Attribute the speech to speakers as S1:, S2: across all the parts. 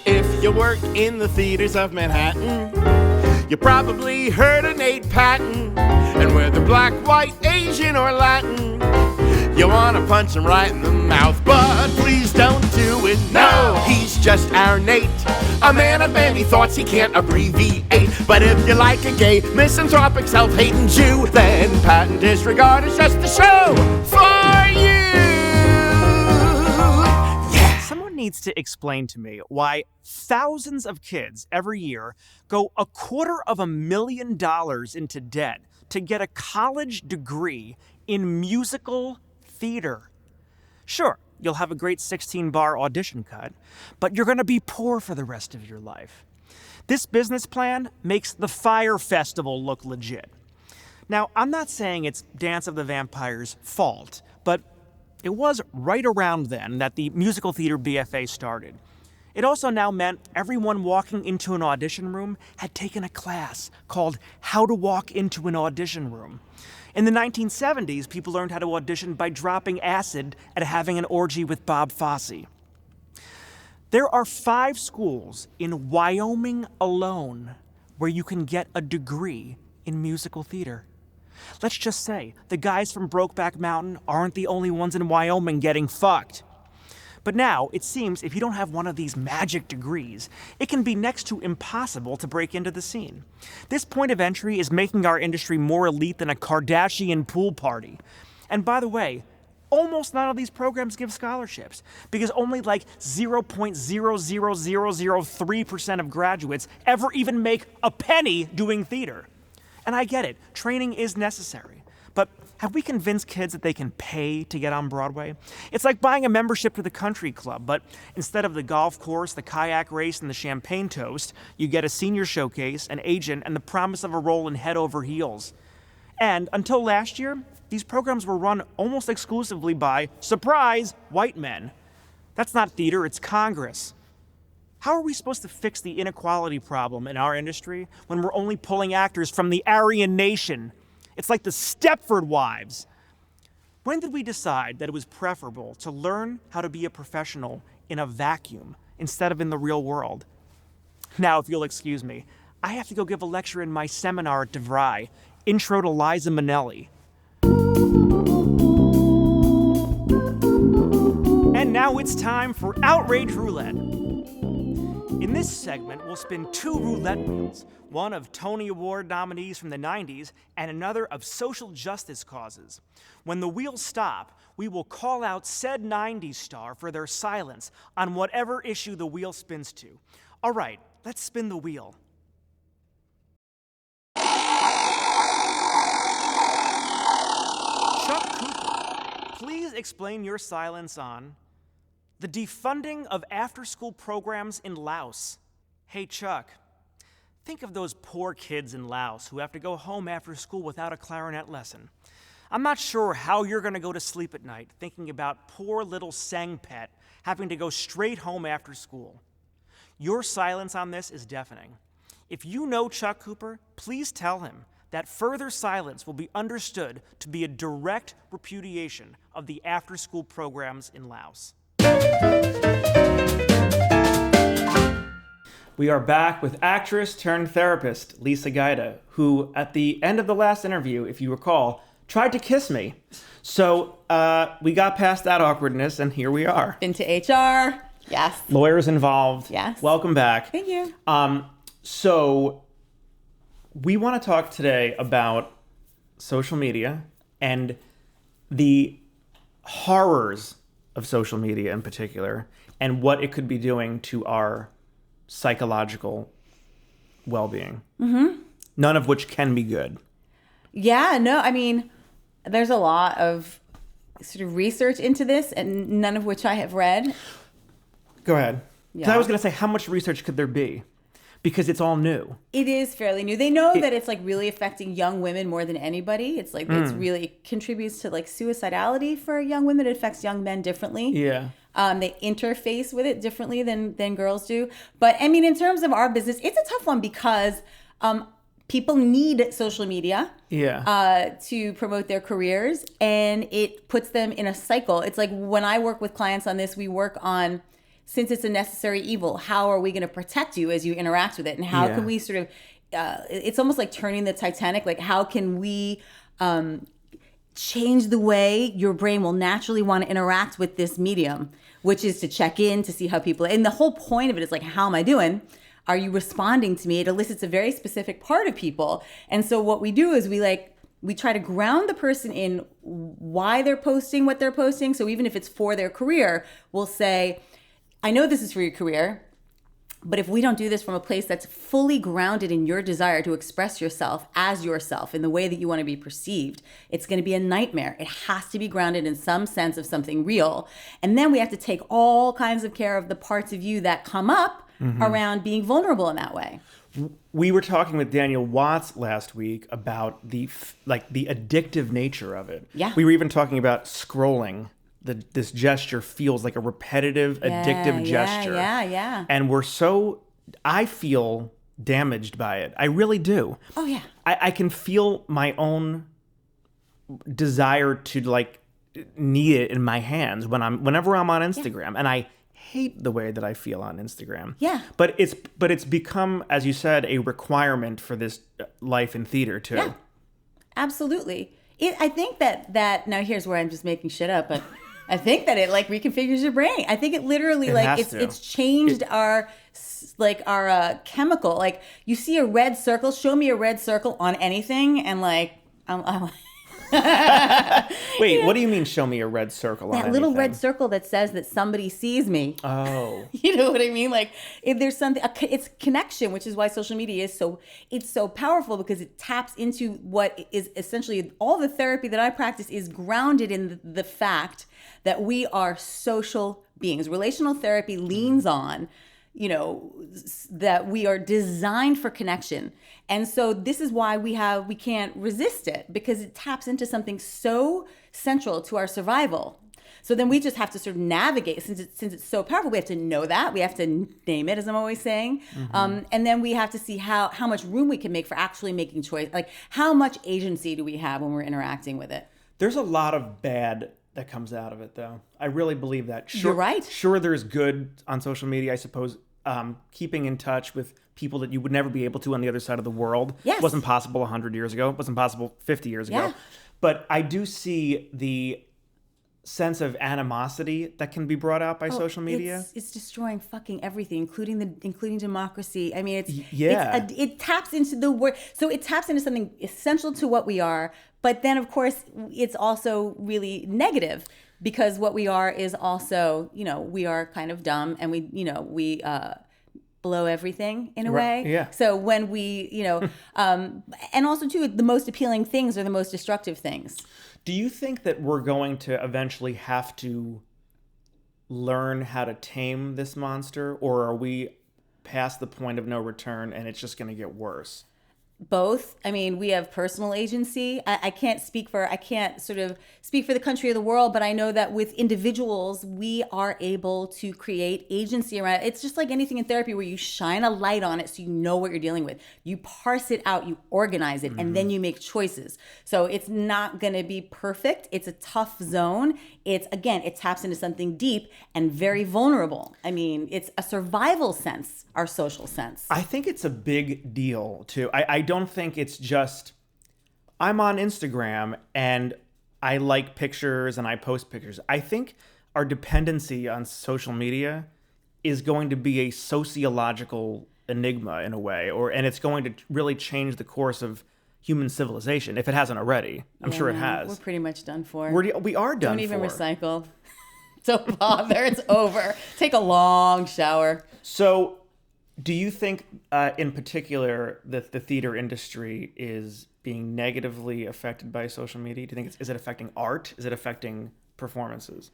S1: If you work in the theaters of Manhattan, you probably heard of Nate Patten. And whether black, white, Asian, or Latin, you wanna punch him right in the mouth, but please don't do it. No, he's just our Nate, a man of many thoughts he can't abbreviate. But if you like a gay, misanthropic, self-hating Jew, then Patten Disregard is just the show for you.
S2: Someone needs to explain to me why thousands of kids every year go $250,000 into debt to get a college degree in musical theater. Sure, you'll have a great 16-bar audition cut, but you're going to be poor for the rest of your life. This business plan makes the Fire Festival look legit. Now, I'm not saying it's Dance of the Vampire's fault, but it was right around then that the musical theater BFA started. It also now meant everyone walking into an audition room had taken a class called How to Walk into an Audition Room. In the 1970s, people learned how to audition by dropping acid and having an orgy with Bob Fosse. There are 5 schools in Wyoming alone where you can get a degree in musical theater. Let's just say the guys from Brokeback Mountain aren't the only ones in Wyoming getting fucked. But now, it seems if you don't have one of these magic degrees, it can be next to impossible to break into the scene. This point of entry is making our industry more elite than a Kardashian pool party. And by the way, almost none of these programs give scholarships, because only like 0.00003% of graduates ever even make a penny doing theater. And I get it, training is necessary. But have we convinced kids that they can pay to get on Broadway? It's like buying a membership to the country club, but instead of the golf course, the kayak race, and the champagne toast, you get a senior showcase, an agent, and the promise of a role in Head Over Heels. And until last year, these programs were run almost exclusively by, surprise, white men. That's not theater, it's Congress. How are we supposed to fix the inequality problem in our industry when we're only pulling actors from the Aryan nation? It's like the Stepford Wives. When did we decide that it was preferable to learn how to be a professional in a vacuum instead of in the real world? Now, if you'll excuse me, I have to go give a lecture in my seminar at DeVry, Intro to Liza Minnelli. And now it's time for Outrage Roulette. In this segment, we'll spin 2 roulette wheels, one of Tony Award nominees from the 90s and another of social justice causes. When the wheels stop, we will call out said 90s star for their silence on whatever issue the wheel spins to. All right, let's spin the wheel. Chuck Cooper, please explain your silence on the defunding of after-school programs in Laos. Hey, Chuck, think of those poor kids in Laos who have to go home after school without a clarinet lesson. I'm not sure how you're going to go to sleep at night thinking about poor little Sangpet having to go straight home after school. Your silence on this is deafening. If you know Chuck Cooper, please tell him that further silence will be understood to be a direct repudiation of the after-school programs in Laos. We are back with actress turned therapist Lisa Gajda, who at the end of the last interview, if you recall, tried to kiss me. So we got past that awkwardness and here we are.
S3: Into HR. Yes.
S2: Lawyers involved.
S3: Yes.
S2: Welcome back.
S3: Thank you.
S2: So we want to talk today about social media and the horrors of social media in particular, and what it could be doing to our psychological well-being. Mm-hmm. None of which can be good.
S3: Yeah, no, I mean, there's a lot of sort of research into this, and none of which I have read.
S2: Go ahead. 'Cause
S3: Yeah.
S2: I was going to say, how much research could there be? Because it's all new.
S3: It is fairly new. They know that it's like really affecting young women more than anybody. It's like it's really contributes to like suicidality for young women. It affects young men differently.
S2: Yeah.
S3: They interface with it differently than girls do. But I mean, in terms of our business, it's a tough one because people need social media to promote their careers, and it puts them in a cycle. It's like when I work with clients on this, we work on, since it's a necessary evil, how are we going to protect you as you interact with it? And how can we sort of, it's almost like turning the Titanic, like how can we change the way your brain will naturally want to interact with this medium, which is to check in, to see how people, and the whole point of it is like, how am I doing? Are you responding to me? It elicits a very specific part of people. And so what we do is we try to ground the person in why they're posting what they're posting. So even if it's for their career, we'll say, I know this is for your career, but if we don't do this from a place that's fully grounded in your desire to express yourself as yourself in the way that you want to be perceived, it's going to be a nightmare. It has to be grounded in some sense of something real. And then we have to take all kinds of care of the parts of you that come up around being vulnerable in that way.
S2: We were talking with Daniel Watts last week about the addictive nature of it.
S3: Yeah.
S2: We were even talking about scrolling. This gesture feels like a repetitive, addictive gesture.
S3: Yeah.
S2: And I feel damaged by it. I really do.
S3: Oh, yeah.
S2: I can feel my own desire to need it in my hands whenever I'm on Instagram. And I hate the way that I feel on Instagram.
S3: Yeah.
S2: But it's become, as you said, a requirement for this life in theater too.
S3: Yeah. Absolutely. I think that now here's where I'm just making shit up, but I think that it reconfigures your brain. I think it literally it's changed our chemical. Like you see a red circle, show me a red circle on anything, and I'm
S2: Wait, what do you mean show me a red circle on anything?
S3: That little red circle that says that somebody sees me.
S2: Oh.
S3: You know what I mean? Like if there's something, it's connection, which is why social media is so powerful, because it taps into what is essentially all the therapy that I practice is grounded in the fact that we are social beings. Relational therapy leans on, that we are designed for connection. And so this is why we can't resist it, because it taps into something so central to our survival. So then we just have to sort of navigate, since it's so powerful, we have to know that, we have to name it, as I'm always saying. And then we have to see how much room we can make for actually making choice. Like how much agency do we have when we're interacting with it?
S2: There's a lot of bad that comes out of it, though. I really believe that. Sure,
S3: you're right.
S2: Sure, there's good on social media, I suppose. Keeping in touch with people that you would never be able to on the other side of the world.
S3: Yes.
S2: It wasn't possible 100 years ago. It wasn't possible 50 years ago. But I do see the sense of animosity that can be brought out by social media.
S3: It's destroying fucking everything, including democracy. I mean, it taps into the word. So it taps into something essential to what we are. But then, of course, it's also really negative, because what we are is also, we are kind of dumb, and we blow everything in a way.
S2: Yeah.
S3: So when we, and also too, the most appealing things are the most destructive things.
S2: Do you think that we're going to eventually have to learn how to tame this monster, or are we past the point of no return and it's just going to get worse?
S3: Both. I mean, we have personal agency. I can't sort of speak for the country or the world, but I know that with individuals, we are able to create agency around it. It's just like anything in therapy where you shine a light on it so you know what you're dealing with. You parse it out, you organize it, and then you make choices. So it's not going to be perfect. It's a tough zone. It taps into something deep and very vulnerable. I mean, it's a survival sense, our social sense.
S2: I think it's a big deal, too. I don't think it's just, I'm on Instagram and I like pictures and I post pictures. I think our dependency on social media is going to be a sociological enigma in a way, and it's going to really change the course of human civilization, if it hasn't already. I'm sure it has.
S3: We're pretty much done for.
S2: We are done for.
S3: Don't even recycle. Don't bother. It's over. Take a long shower.
S2: So, do you think, in particular, that the theater industry is being negatively affected by social media? Do you think is it affecting art? Is it affecting performances?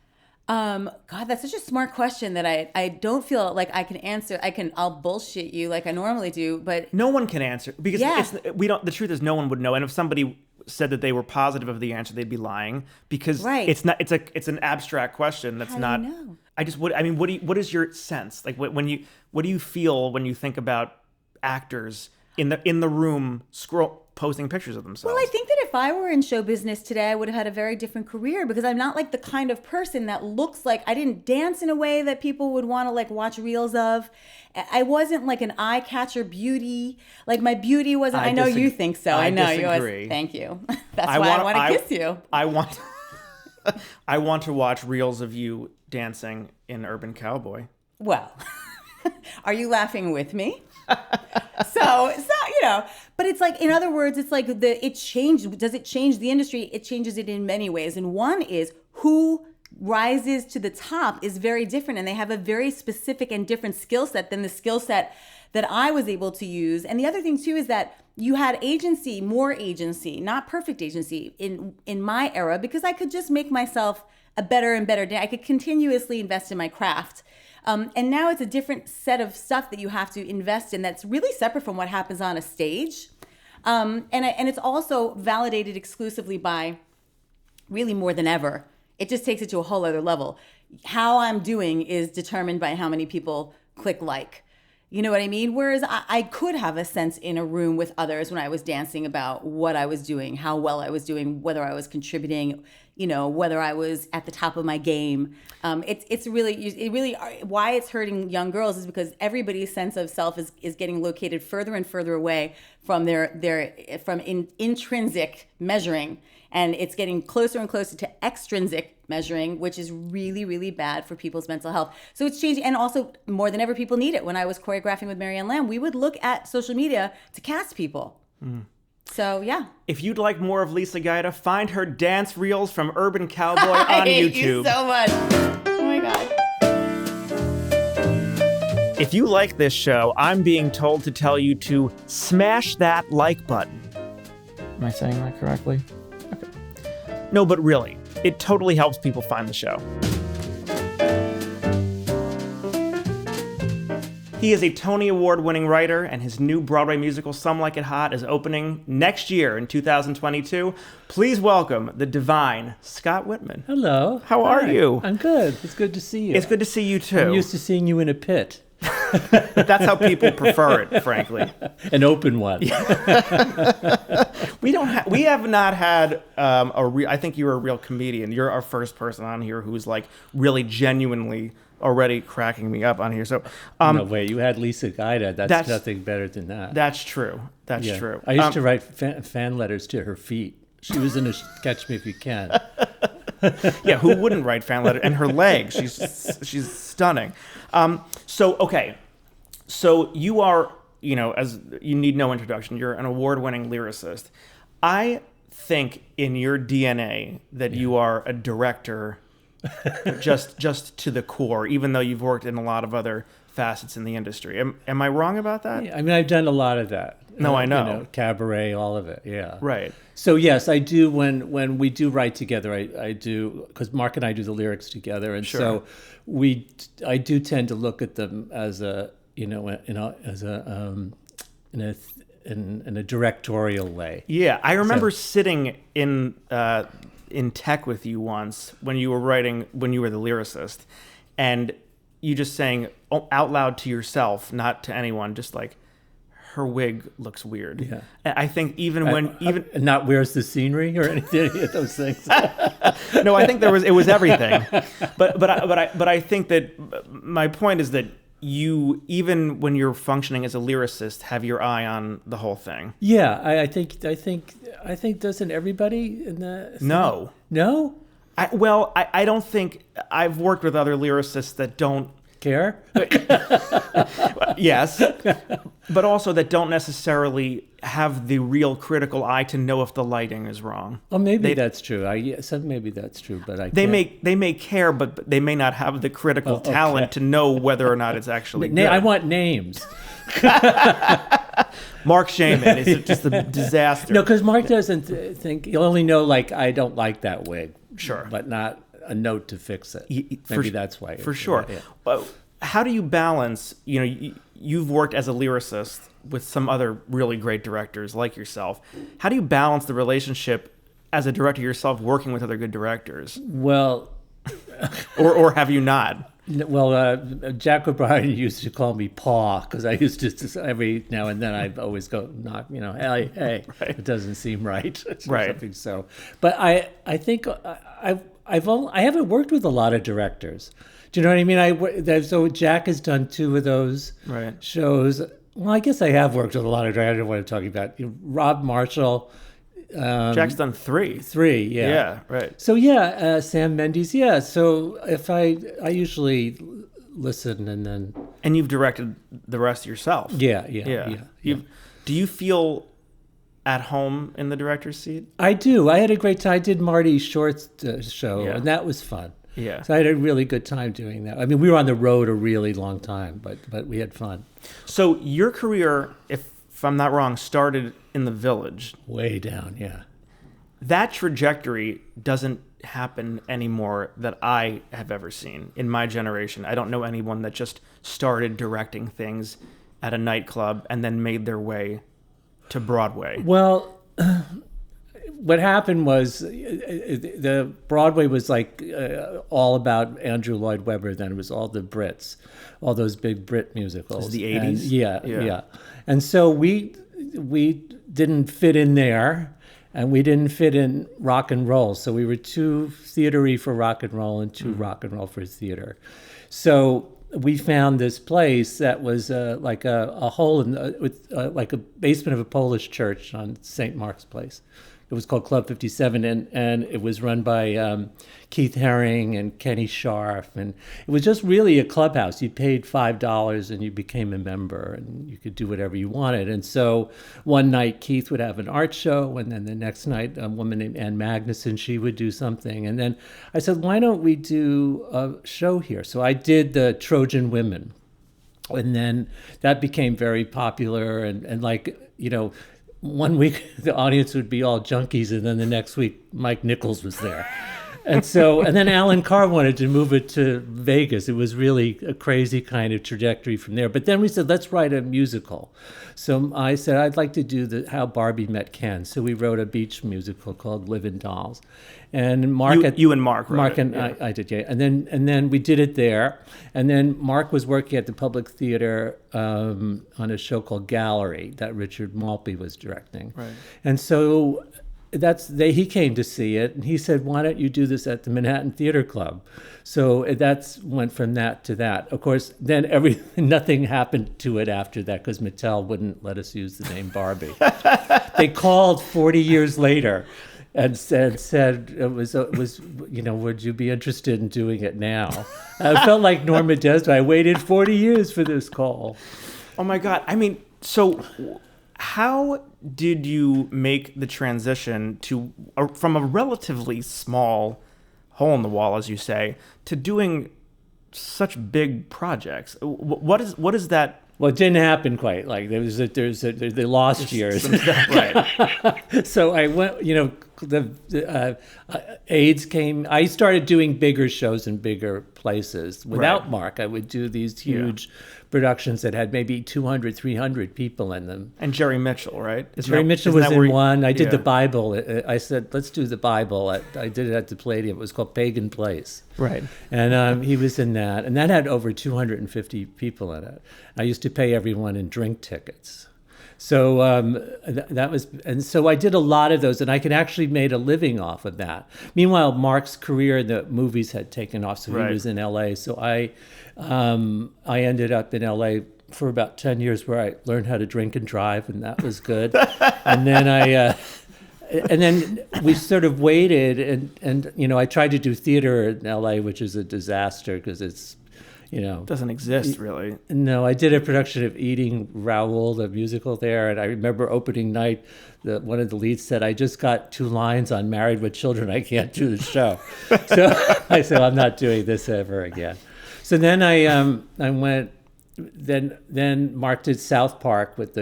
S3: God, that's such a smart question that I don't feel like I can answer. I'll bullshit you like I normally do, but
S2: no one can answer, because the truth is no one would know. And if somebody said that they were positive of the answer, they'd be lying, because it's an abstract question that's not.
S3: Do you know?
S2: What is your sense? Like what do you feel when you think about actors in the room posting pictures of themselves.
S3: Well, I think that if I were in show business today, I would have had a very different career because I'm not like the kind of person that looks like I didn't dance in a way that people would want to like watch reels of. I wasn't like an eye catcher beauty. Like my beauty wasn't. I know you think so. I know
S2: disagree.
S3: you. Thank you. That's why I want to kiss you.
S2: I want to watch reels of you dancing in Urban Cowboy.
S3: Well, are you laughing with me? So you know, but it's like, in other words, it's like it changed. Does it change the industry? It changes it in many ways. And one is who rises to the top is very different, and they have a very specific and different skill set than the skill set that I was able to use. And the other thing too is that you had agency, more agency, not perfect agency in my era, because I could just make myself a better and better day. I could continuously invest in my craft. And now it's a different set of stuff that you have to invest in that's really separate from what happens on a stage. And it's also validated exclusively by, really more than ever, it just takes it to a whole other level. How I'm doing is determined by how many people click like. You know what I mean? Whereas I could have a sense in a room with others when I was dancing about what I was doing, how well I was doing, whether I was contributing, you know, whether I was at the top of my game. It's really why it's hurting young girls is because everybody's sense of self is getting located further and further away from from intrinsic measuring. And it's getting closer and closer to extrinsic measuring, which is really, really bad for people's mental health. So it's changing. And also, more than ever, people need it. When I was choreographing with Marianne Lamb, we would look at social media to cast people. Mm. So, yeah.
S2: If you'd like more of Lisa Gajda, find her dance reels from Urban Cowboy on
S3: I hate
S2: YouTube.
S3: You so much. Oh, my God.
S2: If you like this show, I'm being told to tell you to smash that like button. Am I saying that correctly? Okay. No, but really, it totally helps people find the show. He is a Tony Award-winning writer, and his new Broadway musical, Some Like It Hot, is opening next year in 2022. Please welcome the divine Scott Wittman.
S4: Hello.
S2: How are you?
S4: I'm good. It's good to see you.
S2: It's good to see you, too.
S4: I'm used to seeing you in a pit.
S2: That's how people prefer it, frankly.
S4: An open one.
S2: We have not had I think you're a real comedian. You're our first person on here who's like really genuinely already cracking me up on here. So
S4: no way, you had Lisa Gajda. That's nothing better than that.
S2: That's true. That's true.
S4: I used to write fan letters to her feet. She was in a Catch Me If You Can.
S2: Yeah, who wouldn't write fan letters? And her legs, she's stunning. So you are, you know, as you need no introduction, you're an award-winning lyricist. I think in your DNA that you are a director just to the core, even though you've worked in a lot of other facets in the industry. Am I wrong about that?
S4: Yeah, I mean, I've done a lot of that.
S2: No, I know.
S4: You know, cabaret, all of it, yeah.
S2: Right.
S4: So yes, I do. When we do write together, I do, because Mark and I do the lyrics together, and
S2: sure.
S4: So I do tend to look at them as a, you know, in a directorial way.
S2: Yeah, I remember sitting in tech with you once when you were the lyricist, and you just saying out loud to yourself, not to anyone, just like, her wig looks weird. Yeah. I think even
S4: not where's the scenery or anything of those things.
S2: No, I think it was everything. But I think that my point is that you, even when you're functioning as a lyricist, have your eye on the whole thing.
S4: Yeah, I think doesn't everybody in the
S2: No. I don't think I've worked with other lyricists that don't
S4: care.
S2: Yes, but also that don't necessarily have the real critical eye to know if the lighting is wrong.
S4: Well, maybe that's true. Maybe that's true, but
S2: they may care, but they may not have the critical talent to know whether or not it's actually good.
S4: I want names.
S2: Mark Shaman is just a disaster.
S4: No, because Mark doesn't think. You'll only know, like, I don't like that wig.
S2: Sure,
S4: but not a note to fix it. Maybe that's why.
S2: For sure. Yeah. How do you balance, you know, you've worked as a lyricist with some other really great directors like yourself. How do you balance the relationship as a director yourself working with other good directors?
S4: Well,
S2: or have you not?
S4: Well, Jack O'Brien used to call me Paw because I used to every now and then I'd always go knock, hey,
S2: Right.
S4: it doesn't seem right, or
S2: Right.
S4: something. So, but I think I haven't worked with a lot of directors. Do you know what I mean? So Jack has done 2 of those
S2: Right.
S4: shows. Well, I guess I have worked with a lot of directors. I don't know what I'm talking about. Rob Marshall.
S2: Jack's done 3.
S4: 3, yeah.
S2: Yeah, right.
S4: So Sam Mendes, yeah. So if I usually listen and then
S2: And you've directed the rest yourself.
S4: yeah.
S2: Do you feel at home in the director's seat?
S4: I do. I had a great time. I did Marty Short's show,
S2: Yeah.
S4: and that was fun.
S2: Yeah.
S4: So I had a really good time doing that. I mean, we were on the road a really long time, but we had fun.
S2: So your career, if I'm not wrong, started in the Village.
S4: Way down, yeah.
S2: That trajectory doesn't happen anymore that I have ever seen in my generation. I don't know anyone that just started directing things at a nightclub and then made their way to Broadway.
S4: Well, what happened was the Broadway was like all about Andrew Lloyd Webber. Then it was all the Brits, all those big Brit musicals.
S2: It was the 80s?
S4: And
S2: Yeah.
S4: yeah. And so we didn't fit in there, and we didn't fit in rock and roll. So we were too theatery for rock and roll and too rock and roll for theater. So we found this place that was like a hole with like a basement of a Polish church on St. Mark's Place. It was called Club 57, and it was run by Keith Haring and Kenny Scharf, and it was just really a clubhouse. You paid $5 and you became a member, and you could do whatever you wanted. And so one night Keith would have an art show, and then the next night a woman named Ann Magnuson, she would do something. And then I said, why don't we do a show here? So I did the Trojan Women, and then that became very popular, and like, one week the audience would be all junkies, and then the next week Mike Nichols was there. And then Alan Carr wanted to move it to Vegas. It was really a crazy kind of trajectory from there. But then we said, let's write a musical. So I said, I'd like to do How Barbie Met Ken. So we wrote a beach musical called Livin' Dolls. And Mark...
S2: You and Mark wrote
S4: Mark
S2: it,
S4: and
S2: yeah.
S4: I did, yeah. And then we did it there. And then Mark was working at the Public Theater on a show called Gallery that Richard Maltby was directing.
S2: Right.
S4: And so he came to see it, and he said, why don't you do this at the Manhattan Theater Club? So went from that to that. Of course, then nothing happened to it after that because Mattel wouldn't let us use the name Barbie. They called 40 years later and said it was would you be interested in doing it now? I felt like Norma Desmond. I waited 40 years for this call.
S2: Oh my God. I mean, so how did you make the transition from a relatively small hole in the wall, as you say, to doing such big projects? What is that?
S4: Well, it didn't happen quite. Like there's the lost years.
S2: Right.
S4: So I went, the AIDS came. I started doing bigger shows in bigger places. Without
S2: Right.
S4: Mark, I would do these huge productions that had maybe 200, 300 people in them.
S2: And Jerry Mitchell, right?
S4: Jerry Mitchell was in one. I did the Bible. I said, let's do the Bible. I did it at the Palladium. It was called Pagan Place.
S2: Right.
S4: And he was in that. And that had over 250 people in it. I used to pay everyone in drink tickets. So that was, and so I did a lot of those, and I could actually made a living off of that. Meanwhile, Mark's career in the movies had taken off, so
S2: Right.
S4: he was in LA. So I ended up in LA for about 10 years, where I learned how to drink and drive, and that was good. And then we sort of waited, and I tried to do theater in LA, which is a disaster because it's.
S2: Doesn't exist, really.
S4: No, I did a production of Eating Raoul, the musical there, and I remember opening night, one of the leads said, I just got 2 lines on Married with Children, I can't do the show. So I said, I'm not doing this ever again. So then I went, then Mark did South Park with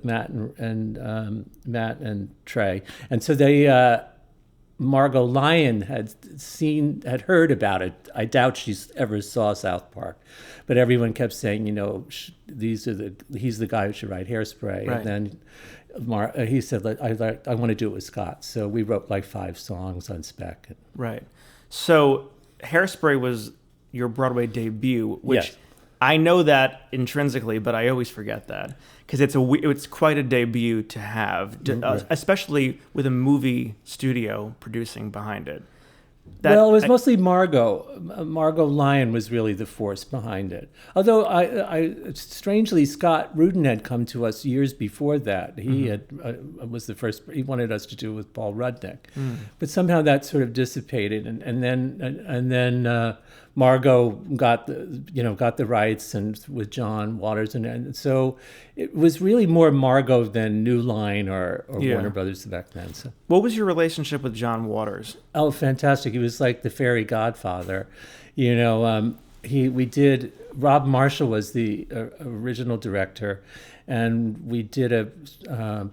S4: Matt and Trey, and so they. Margot Lyon had heard about it. I doubt she ever saw South Park, but everyone kept saying, he's the guy who should write Hairspray.
S2: Right.
S4: And then he said, I want to do it with Scott. So we wrote like 5 songs on spec.
S2: Right. So Hairspray was your Broadway debut, which
S4: Yes.
S2: I know that intrinsically, but I always forget that because it's quite a debut to have, especially with a movie studio producing behind it.
S4: Well, it was mostly Margot. Margot Lyon was really the force behind it. Although, strangely, Scott Wittman had come to us years before that. He was the first. He wanted us to do it with Paul Rudnick, but somehow that sort of dissipated, and then Margot got the rights, and with John Waters, and so it was really more Margot than New Line or Warner Brothers back then. So.
S2: What was your relationship with John Waters?
S4: Oh, fantastic! He was like the fairy godfather. Rob Marshall was the original director, and we did a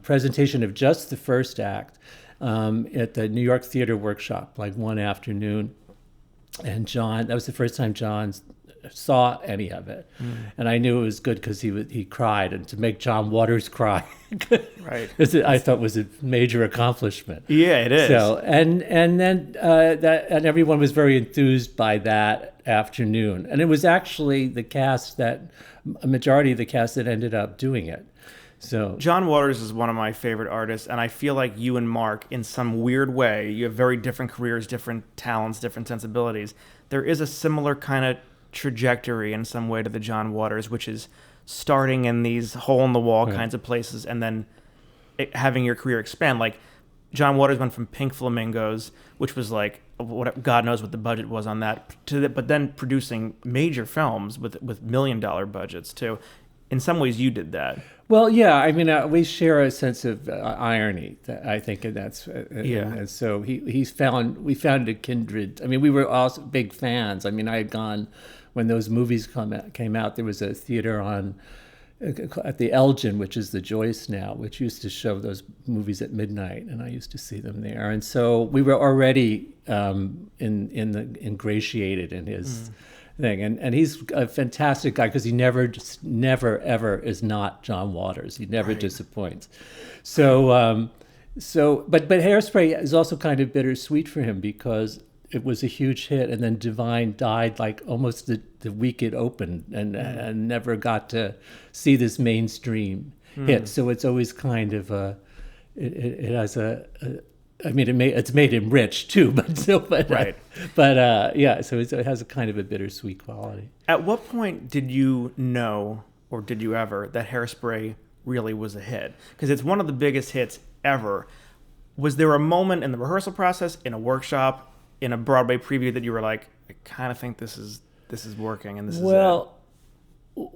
S4: presentation of just the first act at the New York Theater Workshop, like one afternoon. And that was the first time John saw any of it. And I knew it was good because he cried, and to make John Waters cry,
S2: Right.
S4: I thought was a major accomplishment.
S2: Yeah, it is.
S4: So and then and everyone was very enthused by that afternoon, and it was actually a majority of the cast that ended up doing it. So
S2: John Waters is one of my favorite artists, and I feel like you and Mark, in some weird way, you have very different careers, different talents, different sensibilities. There is a similar kind of trajectory in some way to the John Waters, which is starting in these hole-in-the-wall kinds of places and then having your career expand. Like, John Waters went from Pink Flamingos, which was like, God knows what the budget was on that, but then producing major films with million-dollar budgets, too. In some ways, you did that.
S4: Well, yeah, I mean, we share a sense of irony, I think, and that's and so we found a kindred. I mean, we were also big fans. I mean, I had gone when those movies came out. There was a theater at the Elgin, which is the Joyce now, which used to show those movies at midnight, and I used to see them there. And so we were already ingratiated in his thing, and he's a fantastic guy because he never ever is not John Waters. He never disappoints. So but Hairspray is also kind of bittersweet for him because it was a huge hit, and then Divine died like almost the week it opened, and never got to see this mainstream hit. So it's always kind of it has I mean, it's made him rich too, right. So it has a kind of a bittersweet quality.
S2: At what point did you know, or did you ever, that Hairspray really was a hit? Because it's one of the biggest hits ever. Was there a moment in the rehearsal process, in a workshop, in a Broadway preview that you were like, I kind of think this is working, and this is it?
S4: Well,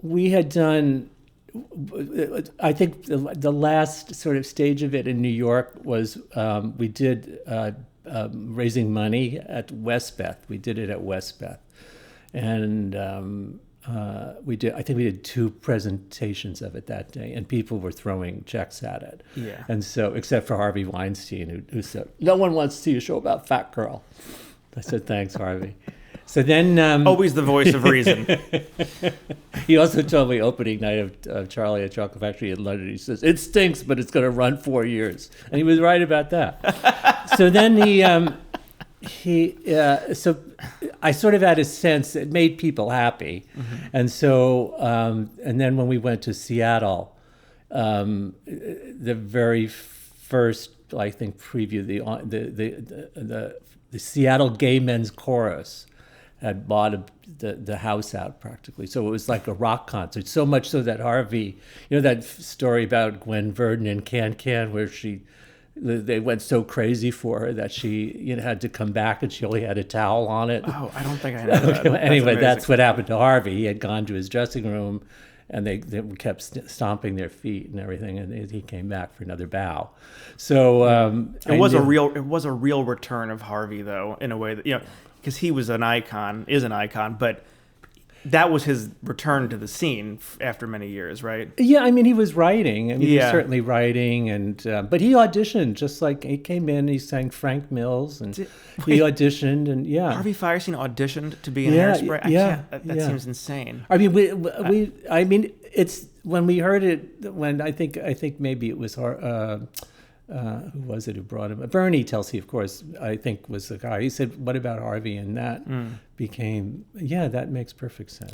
S4: we had done. I think the last sort of stage of it in New York was we did raising money at Westbeth. We did it at Westbeth, and we did 2 presentations of it that day, and people were throwing checks at it.
S2: Yeah.
S4: And so, except for Harvey Weinstein, who said, "No one wants to see a show about Fat Girl." I said, "Thanks, Harvey." So then...
S2: always the voice of reason.
S4: He also told me opening night of Charlie at Chocolate Factory in London, he says, "It stinks, but it's going to run 4 years." And he was right about that. So then so I sort of had a sense it made people happy. And so, and then when we went to Seattle, the very first, I think, preview, the Seattle Gay Men's Chorus had bought the house out practically. So it was like a rock concert, so much so that Harvey, that story about Gwen Verdon and Can where they went so crazy for her that she had to come back and she only had a towel on it.
S2: Oh, I don't think I know that.
S4: Anyway, that's what happened to Harvey. He had gone to his dressing room, and they kept stomping their feet and everything, and he came back for another bow. So
S2: it was a real return of Harvey, though, in a way that because he was is an icon, but that was his return to the scene after many years, right?
S4: Yeah, I mean, he was writing. He was certainly writing, and but he auditioned, just like he came in, he sang Frank Mills, and he auditioned, and
S2: Harvey Fierstein auditioned to be in Hairspray? That seems insane.
S4: I mean, it's when we heard it, when I think maybe it was who was it who brought him? Bernie Telsey, of course, I think was the guy. He said, "What about Harvey?" And that became, that makes perfect sense.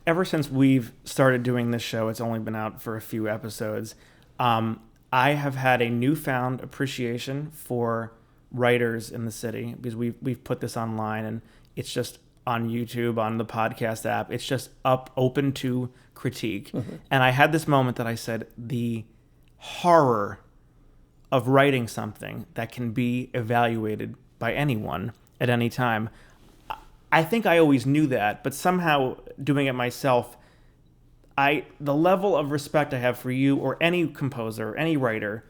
S2: Ever since we've started doing this show, it's only been out for a few episodes. I have had a newfound appreciation for writers in the city because we've put this online and it's just on YouTube, on the podcast app. It's just open to critique. And I had this moment that I said, the horror of writing something that can be evaluated by anyone at any time. I think I always knew that, but somehow doing it myself, the level of respect I have for you or any composer or any writer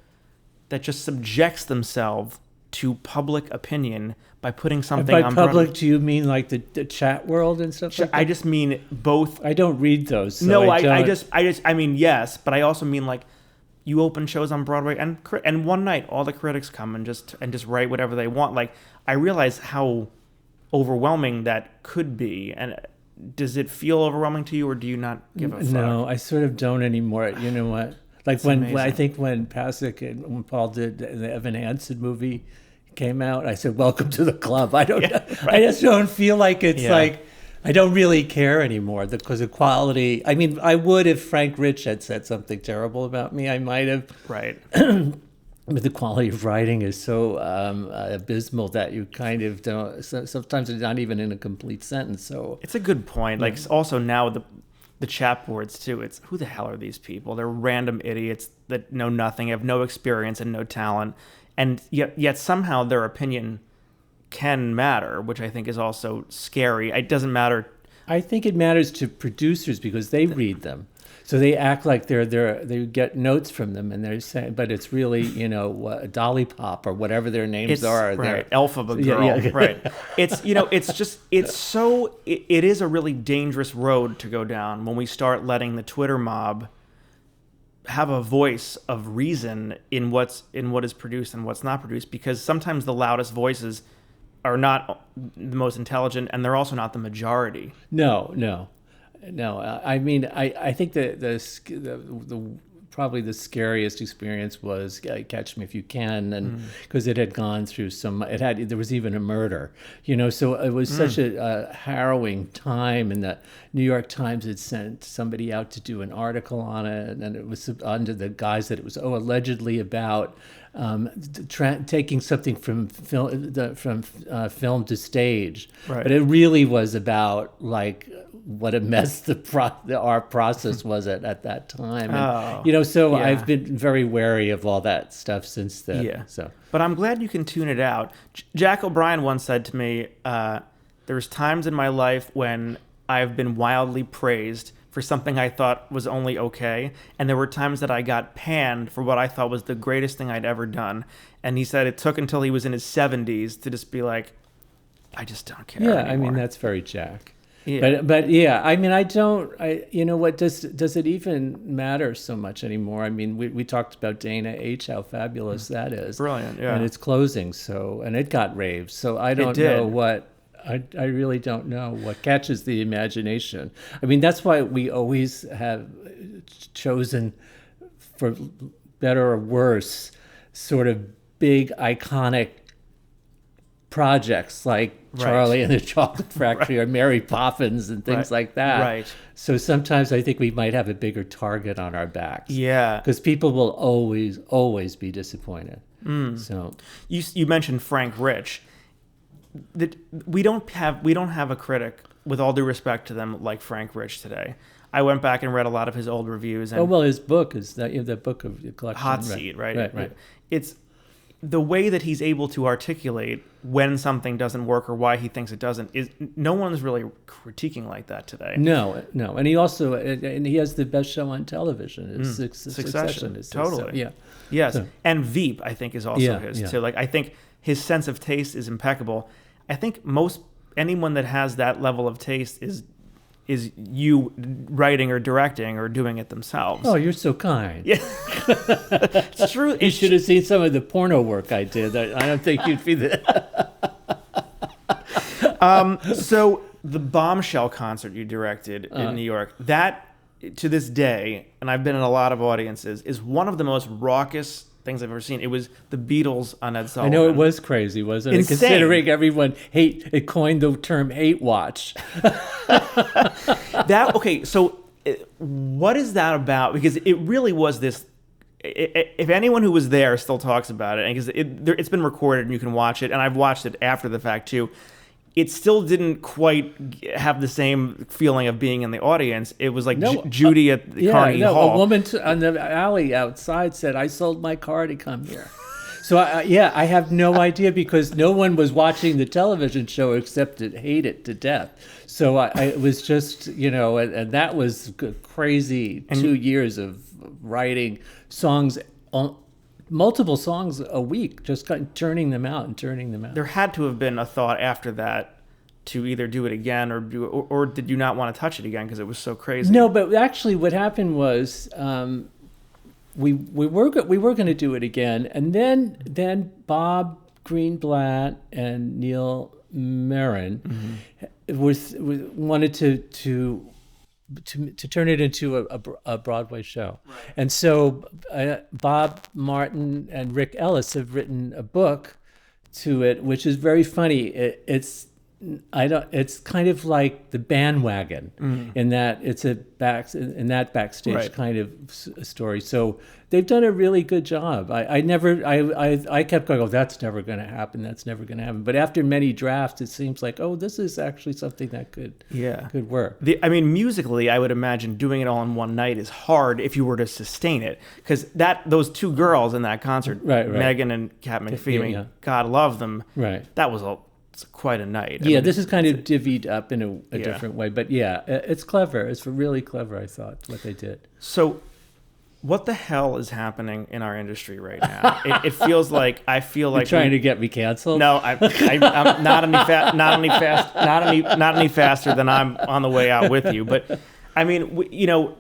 S2: that just subjects themselves to public opinion by putting something
S4: By
S2: on
S4: public,
S2: Broadway.
S4: do you mean like the chat world and stuff like that?
S2: I just mean both.
S4: I don't read those. So
S2: No, I
S4: don't-
S2: mean yes, but I also mean like you open shows on Broadway and one night all the critics come and just write whatever they want. Like I realize how overwhelming that could be. And does it feel overwhelming to you, or do you not give a fuck?
S4: No, I sort of don't anymore. You know what? Like
S2: It's
S4: when
S2: amazing.
S4: I think when Pasek and when Paul did the Evan Hansen movie came out, I said, "Welcome to the club." I don't. I just don't feel like it's like I don't really care anymore because the quality. I mean, I would if Frank Rich had said something terrible about me. I might have.
S2: Right.
S4: But the quality of writing is so abysmal that you kind of don't. Sometimes it's not even in a complete sentence. So
S2: It's a good point. Like also now the chat boards too. It's who the hell are these people? They're random idiots that know nothing, have no experience and no talent, and yet somehow their opinion can matter, which I think is also scary. It doesn't matter.
S4: I think it matters to producers because they read them. So they act like they get notes from them, and they're saying, but it's really Dolly Pop or whatever their names are.
S2: Right, Alphabet Girl.
S4: Yeah.
S2: Right. It's it is a really dangerous road to go down when we start letting the Twitter mob have a voice of reason in what is produced and what's not produced, because sometimes the loudest voices are not the most intelligent, and they're also not the majority.
S4: No. I mean, I think the probably the scariest experience was Catch Me If You Can, and because it had gone through there was even a murder, so it was such a harrowing time, and the New York Times had sent somebody out to do an article on it, and it was under the guise that it was allegedly about taking something from film to stage,
S2: Right.
S4: but it really was about like what a mess our process was at that time. And, so
S2: yeah.
S4: I've been very wary of all that stuff since then.
S2: Yeah.
S4: So
S2: But I'm glad you can tune it out. Jack O'Brien once said to me, there's times in my life when I've been wildly praised for something I thought was only okay, and there were times that I got panned for what I thought was the greatest thing I'd ever done. And he said it took until he was in his 70s to just be like, I just don't care anymore.
S4: I mean, that's very Jack.
S2: Yeah.
S4: But yeah, I mean, what does it even matter so much anymore? I mean, we talked about Dana H, how fabulous that is.
S2: Brilliant, yeah.
S4: And it's closing, and it got raves. So I don't know what, I really don't know what catches the imagination. I mean, that's why we always have chosen, for better or worse, sort of big, iconic projects like Charlie and the Chocolate Factory or Mary Poppins and things like that.
S2: Right.
S4: So sometimes I think we might have a bigger target on our backs.
S2: Yeah.
S4: Because people will always be disappointed. So
S2: You mentioned Frank Rich. We don't have a critic, with all due respect to them, like Frank Rich today. I went back and read a lot of his old reviews. And
S4: his book is the book of the collection.
S2: Hot Seat, right?
S4: Right.
S2: It's the way that he's able to articulate when something doesn't work or why he thinks it doesn't. No one's really critiquing like that today.
S4: No, and he also he has the best show on television. It's Succession. Is
S2: Totally.
S4: Yeah.
S2: Yes,
S4: So-
S2: and Veep, I think, is also his too. Like, I think his sense of taste is impeccable. I think anyone that has that level of taste is you writing or directing or doing it themselves.
S4: Oh, you're so kind.
S2: Yeah, it's true.
S4: You should have seen some of the porno work I did. I don't think you'd be there.
S2: So the Bombshell concert you directed in New York, that to this day, and I've been in a lot of audiences, is one of the most raucous things I've ever seen. It was the Beatles on Ed
S4: I
S2: Sullivan.
S4: know it was crazy, wasn't
S2: Insane.
S4: it? Considering everyone it coined the term hate watch.
S2: So what is that about? Because it really was this. If anyone who was there still talks about it, because it's been recorded and you can watch it, and I've watched it after the fact too, it still didn't quite have the same feeling of being in the audience. It was like Judy at the Carnegie Hall.
S4: A woman on the alley outside said, "I sold my car to come here." So I have no idea, because no one was watching the television show except to hate it to death. So it was just, and that was crazy 2 years of writing songs, multiple songs a week, just turning them out.
S2: There had to have been a thought after that to either do it again or did you not want to touch it again because it was so crazy?
S4: No, but actually what happened was we were going to do it again, and then Bob Greenblatt and Neil Marin wanted to turn it into a Broadway show. Right. And so Bob Martin and Rick Ellis have written a book to it, which is very funny. It's kind of like The Bandwagon, in that it's that backstage kind of story. So they've done a really good job. I kept going, that's never going to happen. But after many drafts, it seems like, this is actually something that could work.
S2: Musically, I would imagine doing it all in one night is hard if you were to sustain it, because those two girls in that concert, Megan and Kat McPhee, God love them. Right. That was quite a night.
S4: This is kind of divvied up in a different way, but it's clever. It's really clever, I thought, what they did.
S2: So what the hell is happening in our industry right now? It feels like You're
S4: trying to get me canceled?
S2: No, I'm not any faster than I'm on the way out with you. But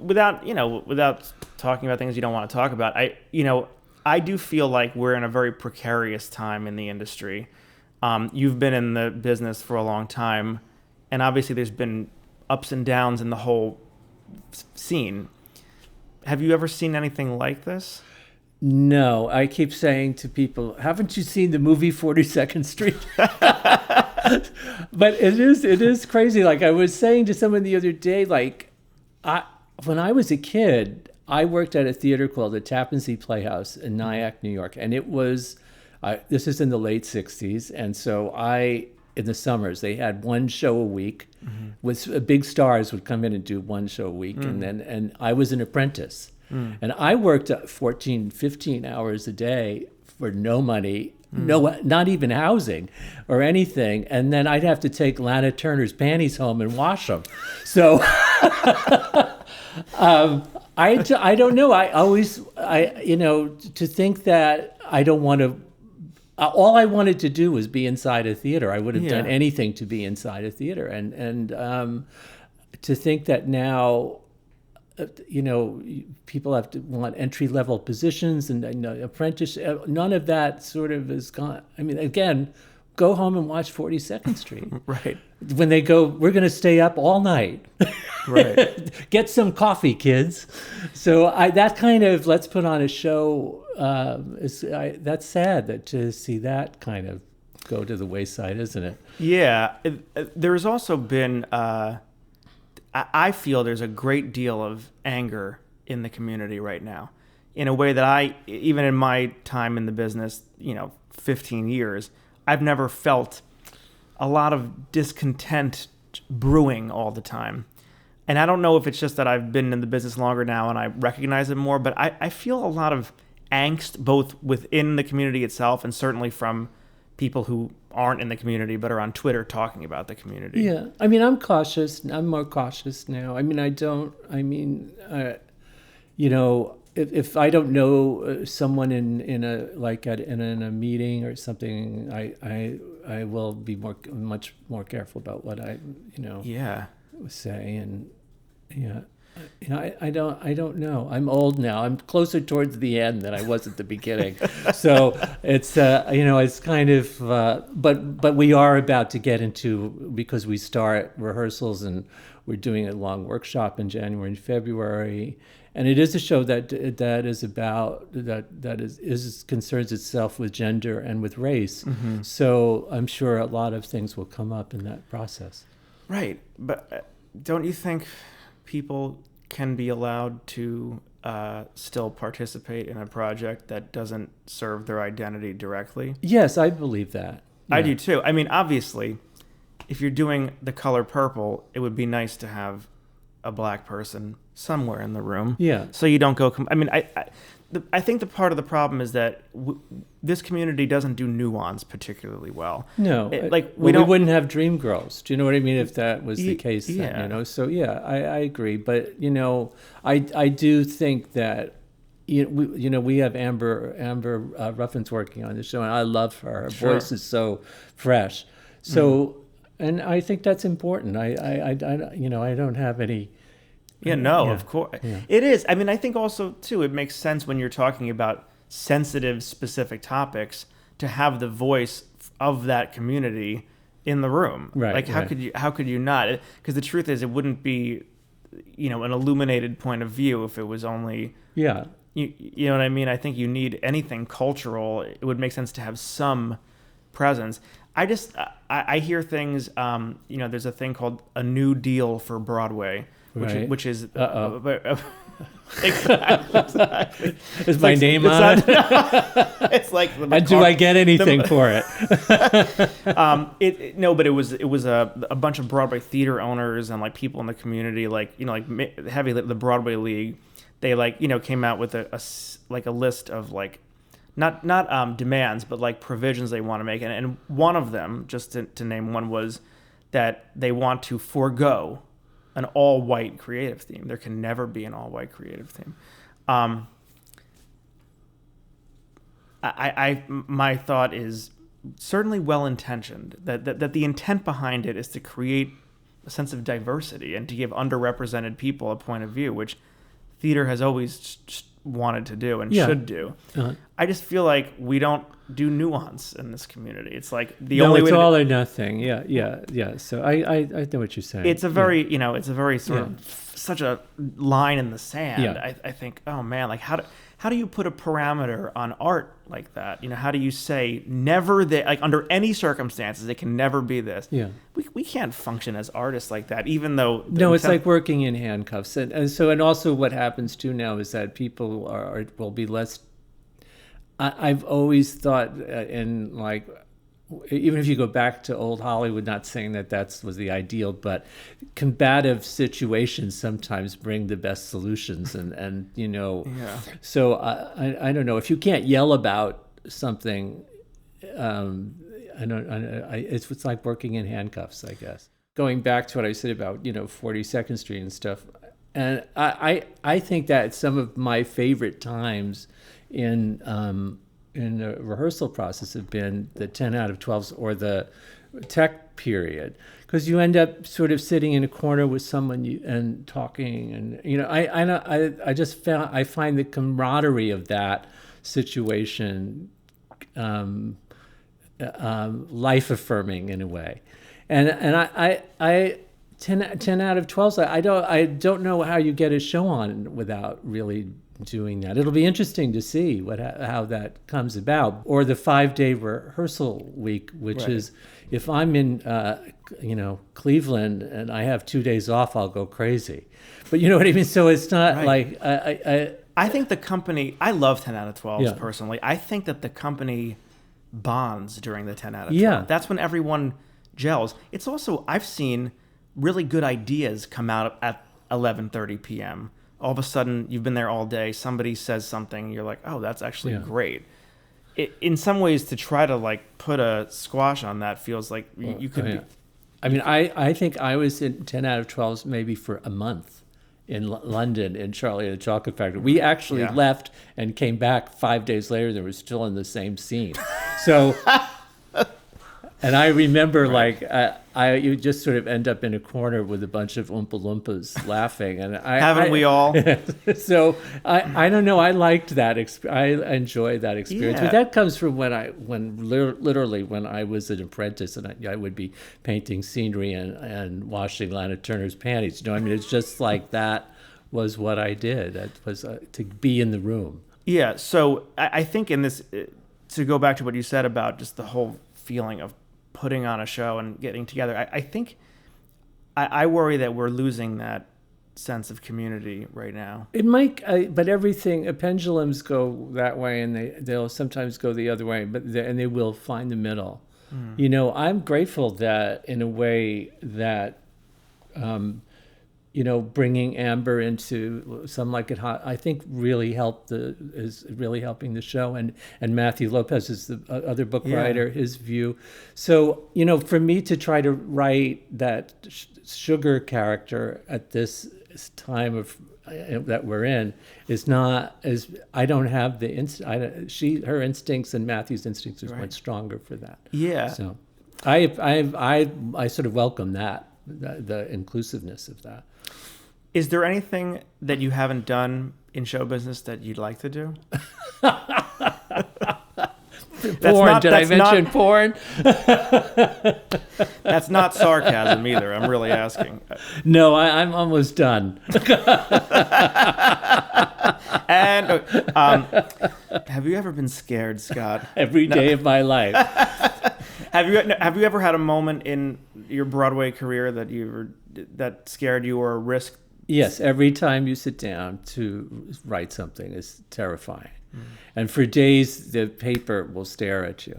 S2: without talking about things you don't want to talk about, I do feel like we're in a very precarious time in the industry. You've been in the business for a long time, and obviously there's been ups and downs in the whole scene. Have you ever seen anything like this?
S4: No, I keep saying to people, haven't you seen the movie 42nd Street? But it is crazy. Like I was saying to someone the other day, when I was a kid, I worked at a theater called the Tappan Zee Playhouse in Nyack, New York, and it was... this is in the late 60s, and so in the summers, they had one show a week. With big stars would come in and do one show a week, and I was an apprentice. And I worked 14, 15 hours a day for no money, not even housing or anything, and then I'd have to take Lana Turner's panties home and wash them. So I don't know. To think that I don't want to... all I wanted to do was be inside a theater. I would have done anything to be inside a theater. And to think that now, people have to want entry-level positions and apprentice, none of that sort of is gone. Again, go home and watch 42nd Street.
S2: Right.
S4: When they go, we're going to stay up all night. Right. Get some coffee, kids. So that kind of, let's put on a show, that's sad to see that kind of go to the wayside, isn't it? Yeah.
S2: There's also been, I feel there's a great deal of anger in the community right now, in a way that even in my time in the business, 15 years, I've never felt a lot of discontent brewing all the time. And I don't know if it's just that I've been in the business longer now and I recognize it more, but I feel a lot of angst both within the community itself and certainly from people who aren't in the community but are on Twitter talking about the community.
S4: Yeah. I'm cautious. I'm more cautious now. If I don't know someone in a meeting or something, I will be much more careful about what I say. And I don't know. I'm old now. I'm closer towards the end than I was at the beginning. So it's it's kind of but we are about to get into, because we start rehearsals and We're doing a long workshop in January and February. And it is a show that is about that is concerns itself with gender and with race. So I'm sure a lot of things will come up in that process.
S2: Right, but don't you think people can be allowed to still participate in a project that doesn't serve their identity directly?
S4: Yes, I believe that.
S2: I
S4: Yeah.
S2: do too. I mean, obviously, if you're doing The Color Purple, it would be nice to have a black person somewhere in the room.
S4: Yeah.
S2: So you don't go. I think the part of the problem is that this community doesn't do nuance particularly well.
S4: No,
S2: we
S4: wouldn't have Dream Girls. Do you know what I mean? If that was the case, then,
S2: yeah.
S4: So yeah, I agree. But I do think that we have Amber Ruffin's working on the show, and I love her. Her voice is so fresh. So, and I think that's important. I don't have any.
S2: Yeah, no, of course. Yeah. It is. I mean, I think also, too, it makes sense when you're talking about sensitive, specific topics to have the voice of that community in the room.
S4: Right.
S2: Like, how could you not? Because the truth is, it wouldn't be, an illuminated point of view if it was only...
S4: Yeah.
S2: You know what I mean? I think you need anything cultural. It would make sense to have some presence. I hear things, there's a thing called a New Deal for Broadway, which is exactly.
S4: Is my name on it?
S2: It's like
S4: and do I get anything for it?
S2: But it was a bunch of Broadway theater owners and like people in the community, the Broadway League. They came out with a list of not demands, but like provisions they want to make, and one of them, just to name one, was that they want to forego an all-white creative theme. There can never be an all-white creative theme. My thought is certainly well-intentioned, that the intent behind it is to create a sense of diversity and to give underrepresented people a point of view, which theater has always wanted to do and should do. Uh-huh. I just feel like we don't do nuance in this community. It's like only way
S4: it's all or nothing. Yeah. So I know what you're saying.
S2: It's a very it's a very sort of such a line in the sand.
S4: Yeah.
S2: I think, oh man, like how do you put a parameter on art like that? How do you say never that, like under any circumstances it can never be this?
S4: Yeah.
S2: We can't function as artists like that, even though
S4: it's like working in handcuffs. And also what happens too now is that people will be less. I've always thought even if you go back to old Hollywood, not saying that was the ideal, but combative situations sometimes bring the best solutions, and
S2: Yeah.
S4: So I don't know, if you can't yell about something, it's like working in handcuffs, I guess. Going back to what I said about 42nd Street and stuff, and I think that some of my favorite times in the rehearsal process have been the 10 out of 12s or the tech period, because you end up sort of sitting in a corner with someone and talking, and I find the camaraderie of that situation life affirming in a way, and I 10 out of 12s, I don't know how you get a show on without really doing that. It'll be interesting to see how that comes about. Or the 5-day rehearsal week, which is, if I'm in Cleveland and I have 2 days off, I'll go crazy. But you know what I mean? So it's not like
S2: I think the company, I love 10 out of 12s personally. I think that the company bonds during the 10 out of 12.
S4: Yeah.
S2: That's when everyone gels. It's also, I've seen really good ideas come out at 11:30 p.m. All of a sudden, you've been there all day, somebody says something, you're like, oh, that's actually great. In some ways, to try to put a squash on that feels like you could be...
S4: I mean, I think I was in 10 out of 12s maybe for a month in London, in Charlie and the Chocolate Factory. We actually left and came back 5 days later, and they were still in the same scene. So... And I remember, you just sort of end up in a corner with a bunch of Oompa Loompas laughing, and
S2: Haven't we all?
S4: So I don't know. I liked that. I enjoyed that experience,
S2: Yeah.
S4: but that comes from literally when I was an apprentice, and I would be painting scenery and washing Lana Turner's panties. I mean, it's just like that was what I did. That was to be in the room.
S2: Yeah. So I think in this, to go back to what you said about just the whole feeling of putting on a show and getting together, I think I worry that we're losing that sense of community right now.
S4: It might, but pendulums go that way, and they'll sometimes go the other way, and they will find the middle. I'm grateful that in a way that, bringing Amber into Some Like It Hot, I think is really helping the show. And Matthew Lopez is the other book writer, his view. So, for me to try to write that sugar character at this time of that we're in is not as, I don't have her instincts and Matthew's instincts are much stronger for that.
S2: Yeah.
S4: So I sort of welcome that, the inclusiveness of that.
S2: Is there anything that you haven't done in show business that you'd like to do?
S4: Porn. Did I mention porn?
S2: That's not sarcasm either. I'm really asking.
S4: No, I'm almost done.
S2: And have you ever been scared, Scott?
S4: Every day of my life.
S2: Have you ever had a moment in your Broadway career that scared you or risked?
S4: Yes, every time you sit down to write something is terrifying. And for days, the paper will stare at you.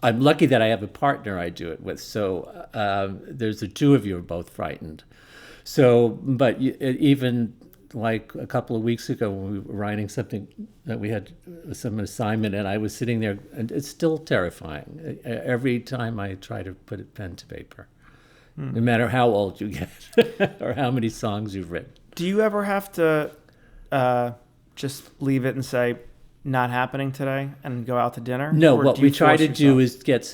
S4: I'm lucky that I have a partner I do it with. So there's the two of you are both frightened. So, but even like a couple of weeks ago when we were writing something that we had some assignment and I was sitting there, and it's still terrifying every time I try to put a pen to paper. No matter how old you get or how many songs you've written.
S2: Do you ever have to just leave it and say, not happening today, and go out to dinner?
S4: No,
S2: or
S4: what we try to do
S2: yourself?
S4: is get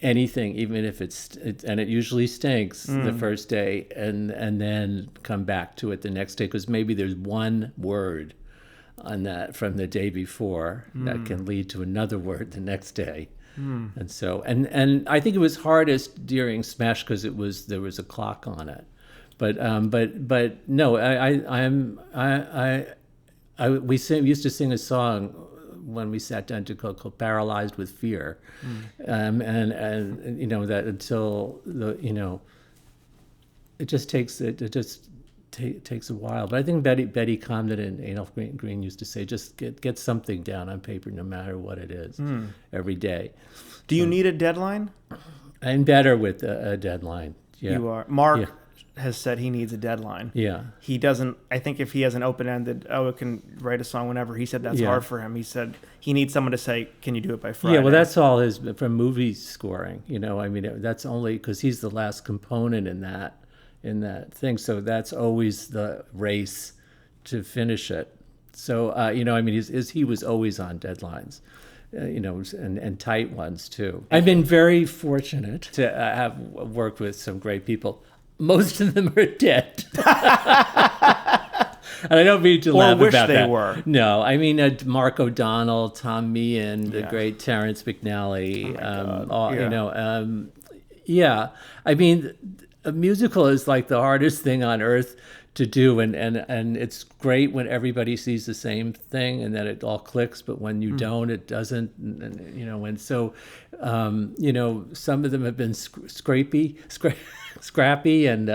S4: anything, even if and it usually stinks the first day, and then come back to it the next day, because maybe there's one word on that from the day before that can lead to another word the next day. And so, and I think it was hardest during Smash because there was a clock on it, but no, we used to sing a song when we sat down to called "Paralyzed with Fear," and that until it just takes takes a while. But I think Betty Comden and Adolph Green used to say, just get something down on paper, no matter what it is, every day.
S2: Do you need a deadline?
S4: I'm better with a deadline. Yeah.
S2: You are. Mark has said he needs a deadline.
S4: Yeah.
S2: He doesn't. I think if he has an open-ended, it can write a song whenever. He said that's hard for him. He said he needs someone to say, "Can you do it by Friday?"
S4: Yeah. Well, that's all from movie scoring. I mean, that's only because he's the last component in that thing. So that's always the race to finish it. So, I mean, he was always on deadlines, and tight ones too. I've been very fortunate to have worked with some great people. Most of them are dead. And I don't mean to laugh
S2: wish
S4: about
S2: they
S4: that.
S2: were.
S4: No, I mean Mark O'Donnell, Tom Meehan, the great Terrence McNally. I mean, a musical is like the hardest thing on earth to do, and it's great when everybody sees the same thing and that it all clicks, but when you don't, it doesn't. And so some of them have been scrappy, and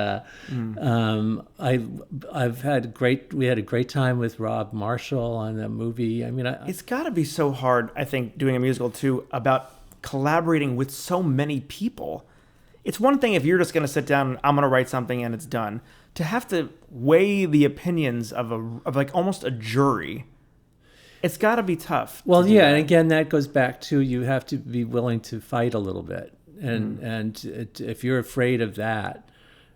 S4: we had a great time with Rob Marshall on the movie. I mean,
S2: it's got to be so hard, I think, doing a musical too, about collaborating with so many people. It's one thing if you're just going to sit down and I'm going to write something and it's done. To have to weigh the opinions of like almost a jury, it's got to be tough.
S4: Well, yeah, and again, that goes back to you have to be willing to fight a little bit, and if you're afraid of that,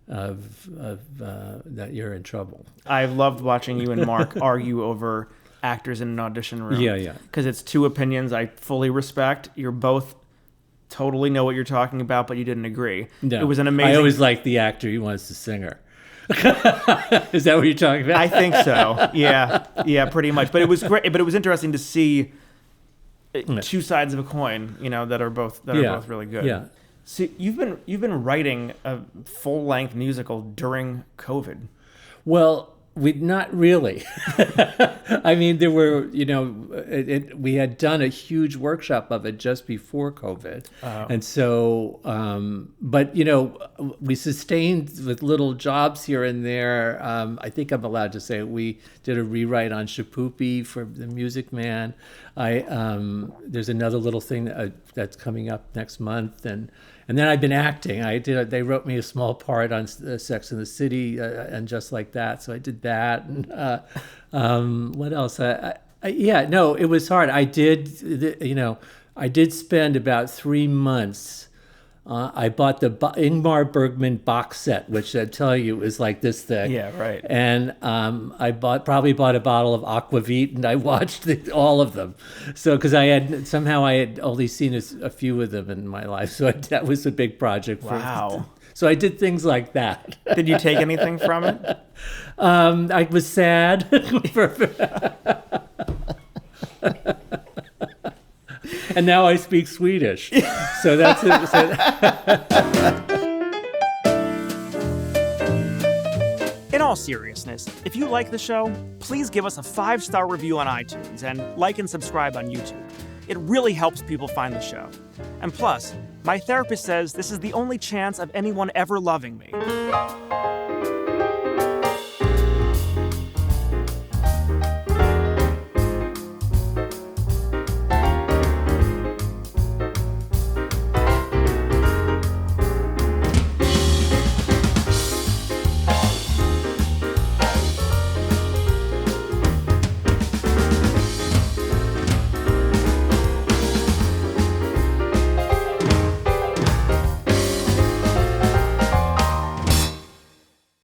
S4: that you're in trouble.
S2: I've loved watching you and Mark argue over actors in an audition room.
S4: Yeah.
S2: Because it's two opinions I fully respect. You're both totally know what you're talking about, but you didn't agree.
S4: No,
S2: it was an amazing.
S4: I always like the actor. He wants the singer. Is that what you're talking about?
S2: I think so. Yeah, pretty much. But it was great. But it was interesting to see two sides of a coin, that are both really good.
S4: Yeah.
S2: So you've been writing a full-length musical during COVID.
S4: Well, not really. I mean, there were, we had done a huge workshop of it just before COVID. And so, but, we sustained with little jobs here and there. I think I'm allowed to say we did a rewrite on Shapoopy for The Music Man. There's another little thing that's coming up next month. And then I've been acting. They wrote me a small part on Sex and the City and Just Like That. So I did that. And what else? It was hard. I did spend about 3 months. I bought the Ingmar Bergman box set, which I tell you is like this thick.
S2: Yeah, right.
S4: And I probably bought a bottle of Aquavit, and I watched all of them. So because I had only seen a few of them in my life, so that was a big project.
S2: Wow.
S4: So I did things like that.
S2: Did you take anything from it?
S4: I was sad. And now I speak Swedish. So that's it.
S2: In all seriousness, if you like the show, please give us a 5-star review on iTunes and like and subscribe on YouTube. It really helps people find the show. And plus, my therapist says this is the only chance of anyone ever loving me.